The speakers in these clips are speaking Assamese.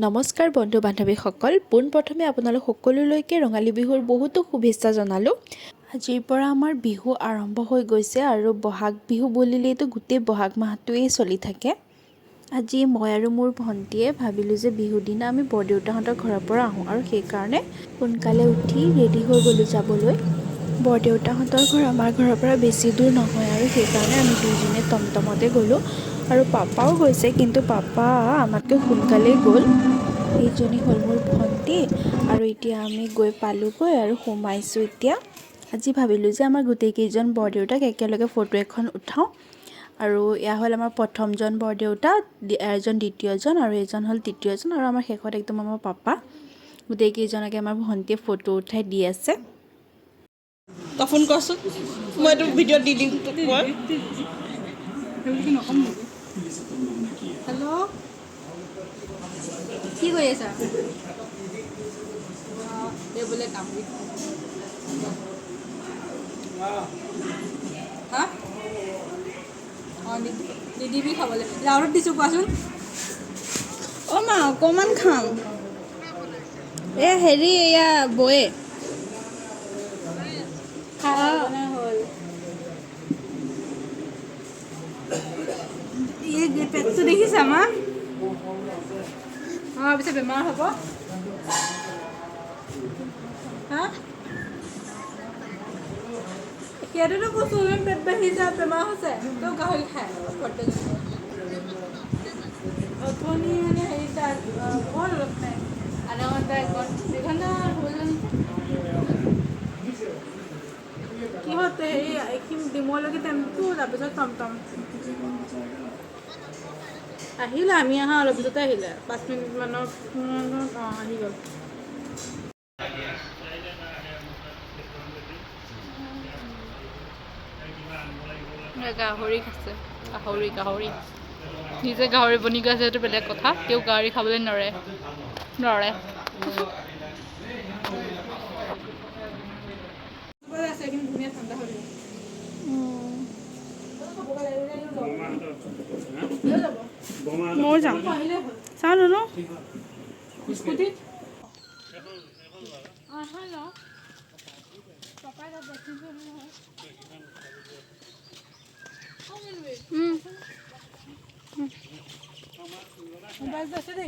নমস্কাৰ বন্ধু বান্ধৱীসকল, পোনপ্ৰথমে আপোনালোক সকলোলৈকে ৰঙালী বিহুৰ বহুতো শুভেচ্ছা জনালোঁ। আজিৰ পৰা আমাৰ বিহু আৰম্ভ হৈ গৈছে আৰু বহাগ বিহু বুলিলেইতো গোটেই বহাগ মাহটোৱেই চলি থাকে। আজি মই আৰু মোৰ ভণ্টীয়ে ভাবিলোঁ যে বিহুৰ দিনা আমি বৰদেউতাহঁতৰ ঘৰৰ পৰা আহোঁ আৰু সেইকাৰণে সোনকালে উঠি ৰেডি হৈ গ'লোঁ যাবলৈ। বৰদেউতাহঁতৰ ঘৰ আমাৰ ঘৰৰ পৰা বেছি দূৰ নহয় আৰু সেইকাৰণে আমি দুইজনে টমটমতে গ'লোঁ আৰু পাপাও গৈছে, কিন্তু পাপা আমাতকৈ সোনকালেই গ'ল। এইজনী হ'ল মোৰ ভণ্টী আৰু এতিয়া আমি গৈ পালোঁগৈ আৰু সোমাইছোঁ এতিয়া। আজি ভাবিলোঁ যে আমাৰ গোটেইকেইজন বৰদেউতাক একেলগে ফটো এখন উঠাওঁ আৰু এয়া হ'ল আমাৰ প্ৰথমজন বৰদেউতা, এজন দ্বিতীয়জন আৰু এজন হ'ল তৃতীয়জন আৰু আমাৰ শেষত একদম আমাৰ পাপা। গোটেইকেইজনকে আমাৰ ভণ্টীয়ে ফটো উঠাই দি আছে। তই ফোন কৰচোন, মই এইটো ভিডিঅ'ত দি দিম তোক মই। হেল্ল', কি কৰি আছা? এই বোলে কাম হা অঁ নিদিবি খাবলৈ। লাউডত দিছোঁ কোৱাচোন। অঁ মা অকণমান খাম। হেৰি এয়া বৌয়ে হ'ল এই পেটটো দেখিছা মা? অঁ পিছে বেমাৰ হ'ব। হা সেইটোতো কৈছোঁ, ইমান পেট বাঢ়িছে বেমাৰ হৈছে। তই গাহৰি খাই অথনি মানে হেৰি তাত হ'ল অলপ নাই, আধা ঘণ্টা এঘণ্টা হ'ল কিহত হেৰি এইখিনি ডিমৌলৈকে টেম্পু, তাৰপিছত টমটম আহিলে। আমি অহা অলপ পিছতে আহিলে, 5 মিনিটমানৰ আহি গ'ল। গাহৰি খাইছে, গাহৰি নিজে গাহৰি বনি গৈছে, সেইটো বেলেগ কথা। তেওঁ গাহৰি খাবলৈ নৰে। ধুনীয়া ঠাণ্ডা হৈ ময়ো যাম, চাওঁ ধুনু। স্কুটিত হয় ন পাপাই তাত দেখিছোঁ নহয়। মোবাইলটো আছে দেই।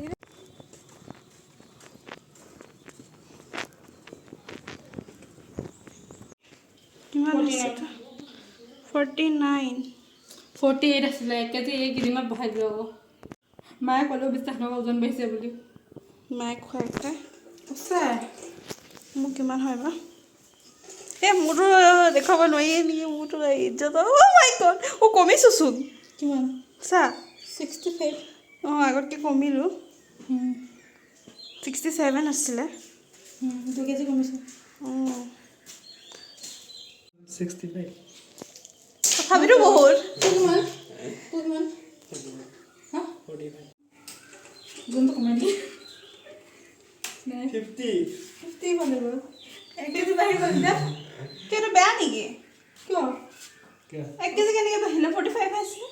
কিমান হৈছে? 49। 48 আছিলে, 1 কেজি এইকেইদিনত বঢ়াই দিব আকৌ। মায়ে ক'লেও বিশ্বাস নকৰে ওজন বাঢ়িছে বুলি। মায়ে খুৱাই খুৱাই সঁচাই মোক কিমান হয় বা? মোৰতো দেখুৱাব নোৱাৰিয়ে নেকি? মোৰতো ইজ্জত। অ' মাই গড, কমিছোঁচোন। কিমান? চা 65। অঁ আগতকৈ কমিলোঁ। 67 আছিলে। 2 কেজি কমিছে। অঁ 65. তথাপিতো বহুত। কিমান? হা 45. যোনটো কমাই দিয়ে 50. 50 মানে গ'ল। 1 কেজি বাঢ়ি গ'ল এতিয়া। এইটো বেয়া নেকি? কিয়? 1 কেজি কেনেকৈ বাঢ়িলে? 45 আছিলে।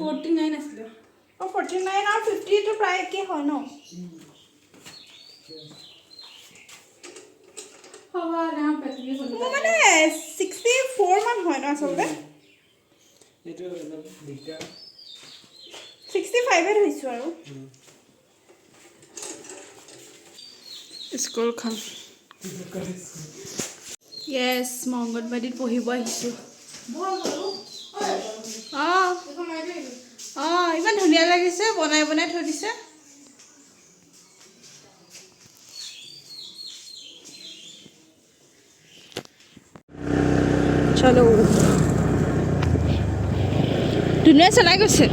49 আছিলে। অঁ 49 আৰু 50টো প্ৰায় একেই হয় ন? মোৰ মানে 64 মান হয় ন আচলতে? 65 ধৰিছোঁ আৰু। স্কুলখন য়েছ, মই অংগনবাড়ীত পঢ়িব আহিছোঁ। অঁ ইমান ধুনীয়া লাগিছে, বনাই বনাই থৈ দিছে। চলো, ধুনীয়া চলাই গৈছে।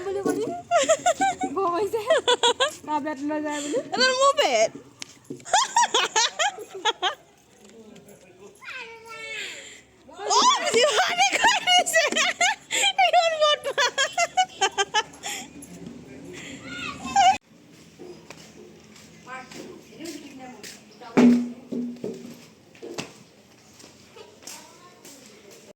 বুলি ক'লি ভয় হৈছে টেবলেট লৈ যায় বুলি এডাল মোৰ পেট অ' জিভানে খাইছে